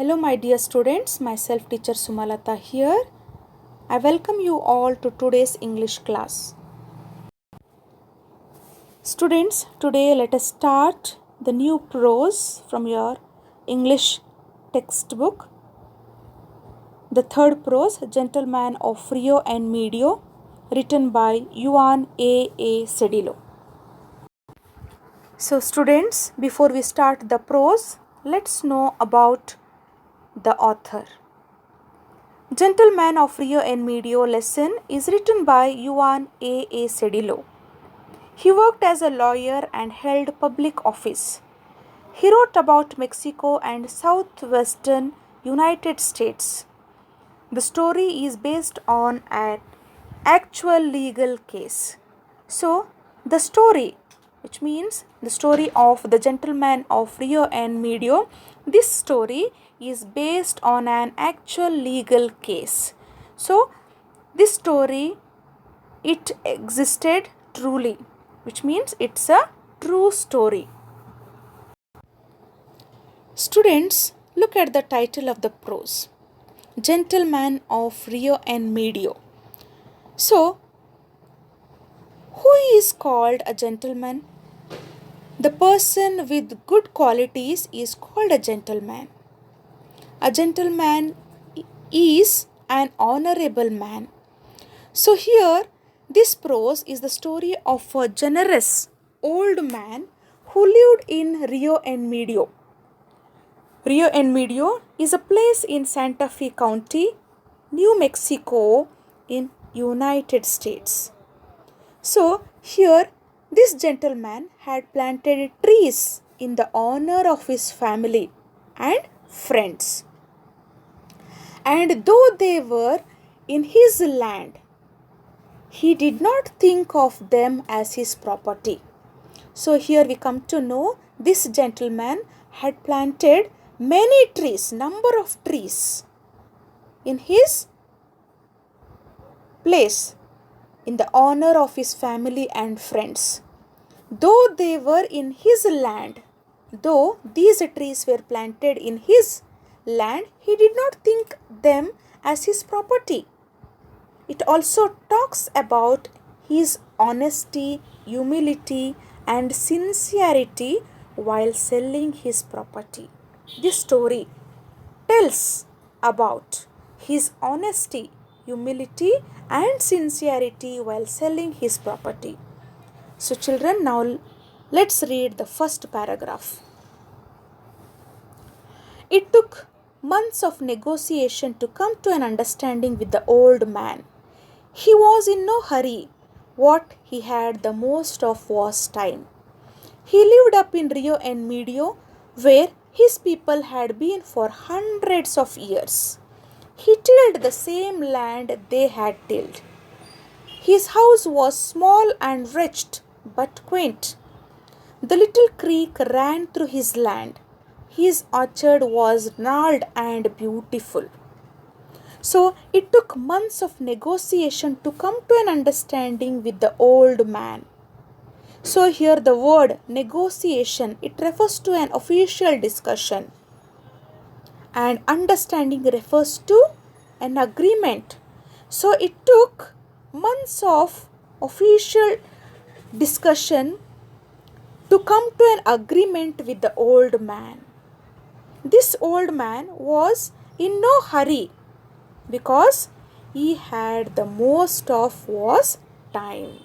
Hello my dear students, myself teacher Sumalata here. I welcome you all to today's English class. Students, today let us start the new prose from your English textbook. The third prose, Gentleman of Rio and Medio, written by Juan A. Cedillo. So students, before we start the prose, let's know about the author. Gentleman of Rio and Medio lesson is written by Juan A. Cedillo. He worked as a lawyer and held public office. He wrote about Mexico and southwestern United States. The story is based on an actual legal case. So, the story, which means the story of the Gentleman of Rio and Medio, this story is based on an actual legal case. So, this story, it existed truly, which means it's a true story. Students, look at the title of the prose, Gentleman of Rio and Medio. So, who is called a gentleman? The person with good qualities is called a gentleman. A gentleman is an honorable man. So here, this prose is the story of a generous old man who lived in Rio and Medio. Rio and Medio is a place in Santa Fe County, New Mexico in United States. So here, this gentleman had planted trees in the honor of his family and friends. And though they were in his land, he did not think of them as his property. So here we come to know this gentleman had planted many trees, number of trees in his place in the honor of his family and friends. Though they were in his land, though these trees were planted in his land, he did not think them as his property. It also talks about his honesty, humility, and sincerity while selling his property. This story tells about his honesty, humility, and sincerity while selling his property. So children, now let's read the first paragraph. It took months of negotiation to come to an understanding with the old man. He was in no hurry. What he had the most of was time. He lived up in Rio and Medio, where his people had been for hundreds of years. He tilled the same land they had tilled. His house was small and wretched, but quaint. The little creek ran through his land. His orchard was gnarled and beautiful. So it took months of negotiation to come to an understanding with the old man. So here the word negotiation, it refers to an official discussion. And understanding refers to an agreement. So it took months of official discussion to come to an agreement with the old man. This old man was in no hurry because he had the most of was time.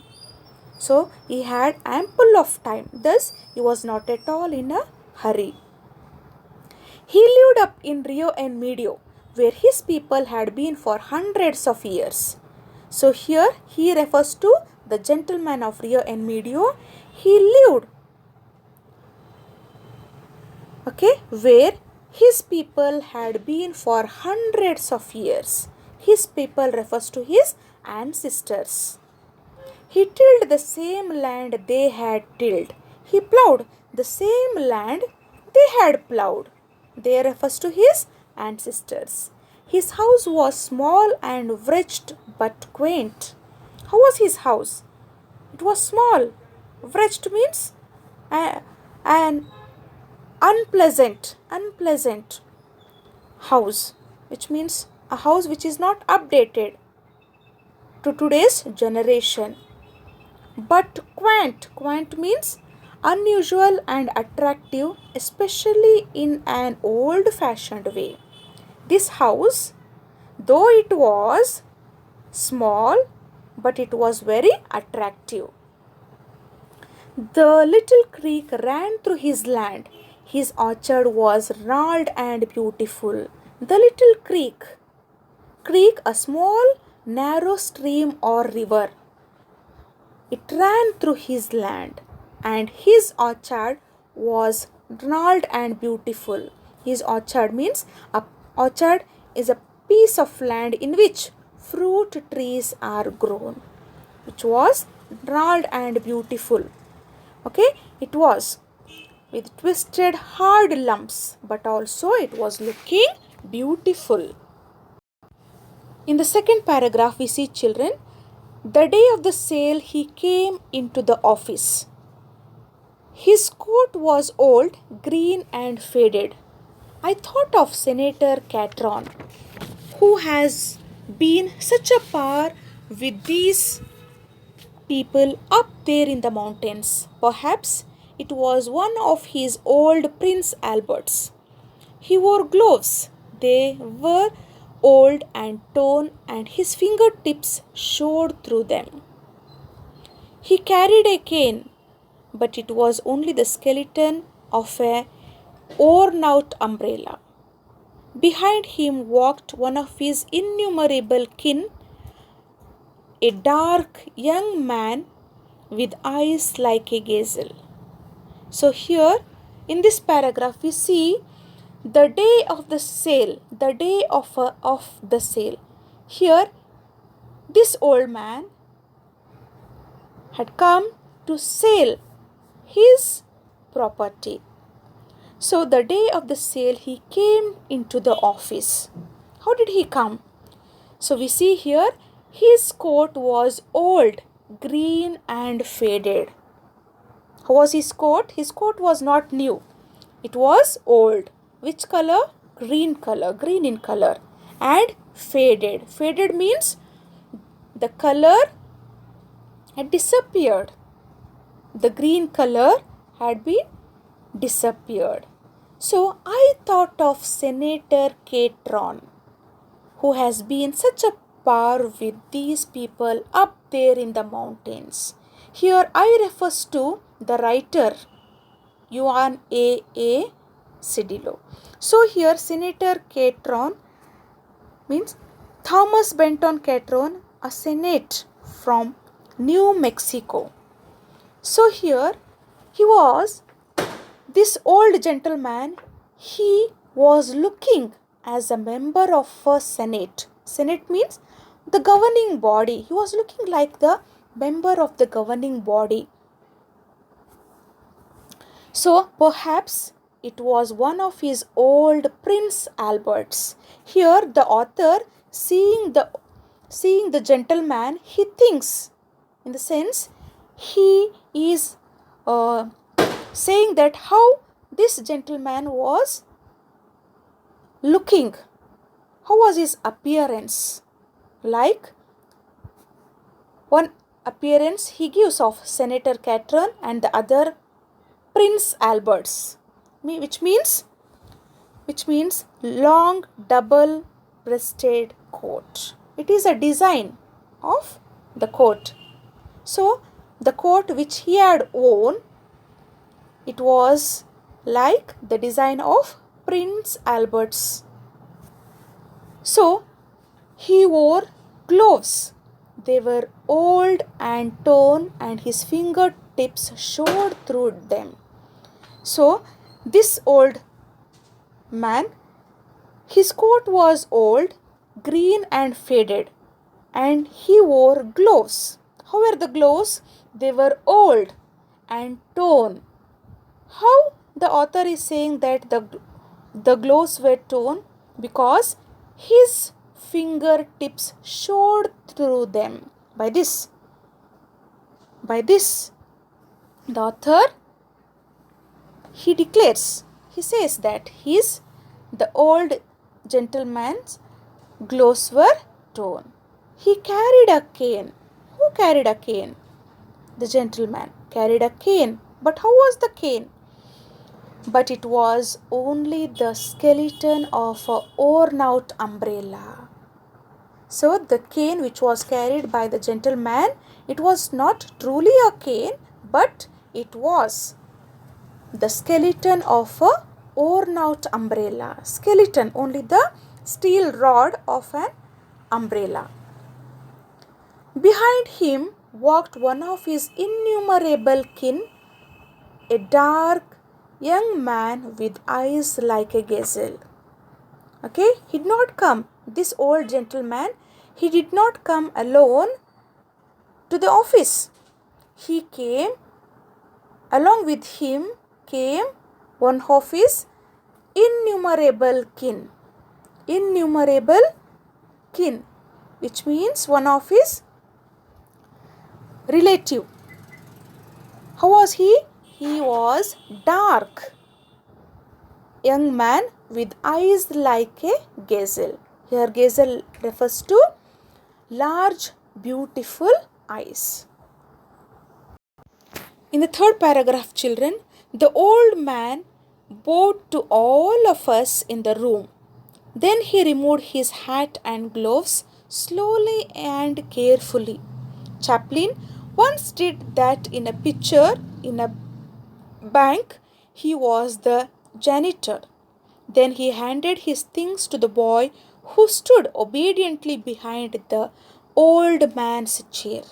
So he had ample of time. Thus he was not at all in a hurry. He lived up in Rio and Medio, where his people had been for hundreds of years. So here he refers to the gentleman of Rio and Medio. He lived, where his people had been for hundreds of years. His people refers to his ancestors. He tilled the same land they had tilled. He plowed the same land they had plowed. They refers to his ancestors. His house was small and wretched but quaint. How was his house? It was small. Wretched means an unpleasant. house, which means a house which is not updated to today's generation. But quaint means unusual and attractive, especially in an old fashioned way. This house, though it was small, but it was very attractive. The little creek ran through his land. His orchard was gnarled and beautiful. The little creek, a small narrow stream or river. It ran through his land, and his orchard was gnarled and beautiful. His orchard means a orchard is a piece of land in which fruit trees are grown, which was gnarled and beautiful. Okay, it was with twisted hard lumps, but also it was looking beautiful. In the second paragraph, we see children. The day of the sale, he came into the office. His coat was old, green, and faded. I thought of Senator Catron, who has been such a par with these people up there in the mountains. Perhaps it was one of his old Prince Alberts. He wore gloves. They were old and torn, and his fingertips showed through them. He carried a cane, but it was only the skeleton of a worn out umbrella. Behind him walked one of his innumerable kin, a dark young man with eyes like a gazelle. So here in this paragraph we see the day of the sale, the day of the sale. Here this old man had come to sell his property. So the day of the sale he came into the office. How did he come? So we see here his coat was old, green and faded. How was his coat? His coat was not new. It was old. Which color? Green in color and faded. Faded means the color had disappeared. The green color had been disappeared. So I thought of Senator Catron, who has been such a par with these people up there in the mountains. Here I refers to the writer Yuan A. Cedillo. So here Senator Catron means Thomas Benton Catron, a senate from New Mexico. So here he was this old gentleman. He was looking as a member of a senate. Senate means the governing body. He was looking like the member of the governing body. So perhaps it was one of his old Prince Alberts. Here the author seeing the gentleman, he thinks, in the sense he is saying that how this gentleman was looking. How was his appearance? Like one appearance he gives of Senator Catron and the other Prince Alberts, which means long double breasted coat. It is a design of the coat. So the coat which he had worn, it was like the design of Prince Albert's. So he wore gloves. They were old and torn, and his fingertips showed through them. So this old man, his coat was old, green and faded, and he wore gloves. How were the gloves? They were old and torn. How the author is saying that the gloves were torn? Because his fingertips showed through them. By this, the author, he declares, he says that the old gentleman's gloves were torn. He carried a cane. Who carried a cane? The gentleman carried a cane. But how was the cane? But it was only the skeleton of a worn out umbrella. So the cane which was carried by the gentleman, it was not truly a cane, but it was the skeleton of a worn out umbrella. Skeleton, only the steel rod of an umbrella. Behind him walked one of his innumerable kin, a dark young man with eyes like a gazelle. Okay, he did not come, this old gentleman, he did not come alone to the office. He came, along with him came one of his innumerable kin. Innumerable kin, which means one of his relative. How was he? He was dark young man with eyes like a gazelle. Here gazelle refers to large beautiful eyes. In the third paragraph, children, the old man bowed to all of us in the room. Then he removed his hat and gloves slowly and carefully. Chaplin once did that in a picture in a bank. He was the janitor. Then he handed his things to the boy who stood obediently behind the old man's chair.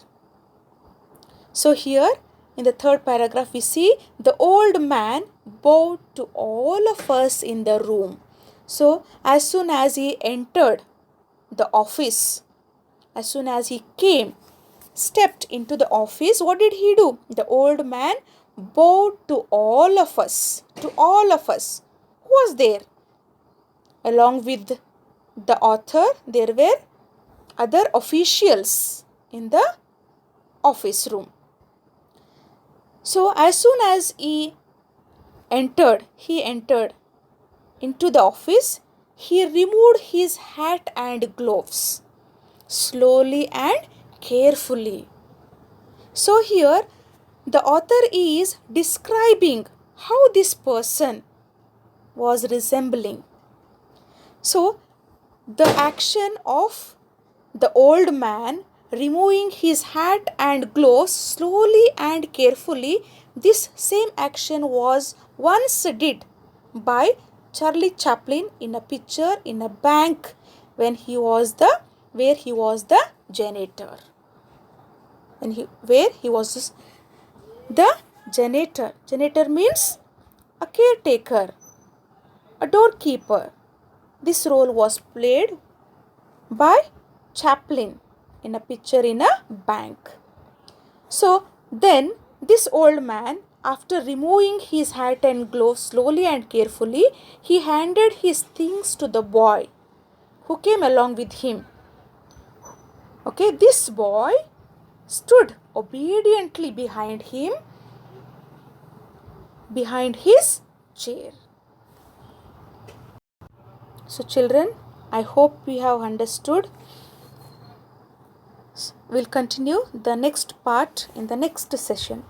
So here in the third paragraph we see the old man bowed to all of us in the room. So as soon as he entered the office, as soon as he stepped into the office, what did he do? The old man bowed to all of us. To all of us. Who was there? Along with the author, there were other officials in the office room. So as soon as he entered into the office, he removed his hat and gloves slowly and carefully. So here the author is describing how this person was resembling. So the action of the old man removing his hat and gloves slowly and carefully, this same action was once did by Charlie Chaplin in a picture in a bank where he was the janitor. Where he was the janitor. Janitor means a caretaker, a doorkeeper. This role was played by Chaplin in a picture in a bank. So then this old man, after removing his hat and gloves slowly and carefully, he handed his things to the boy who came along with him. Okay, this boy stood obediently behind him, behind his chair. So children, I hope we have understood. We'll continue the next part in the next session.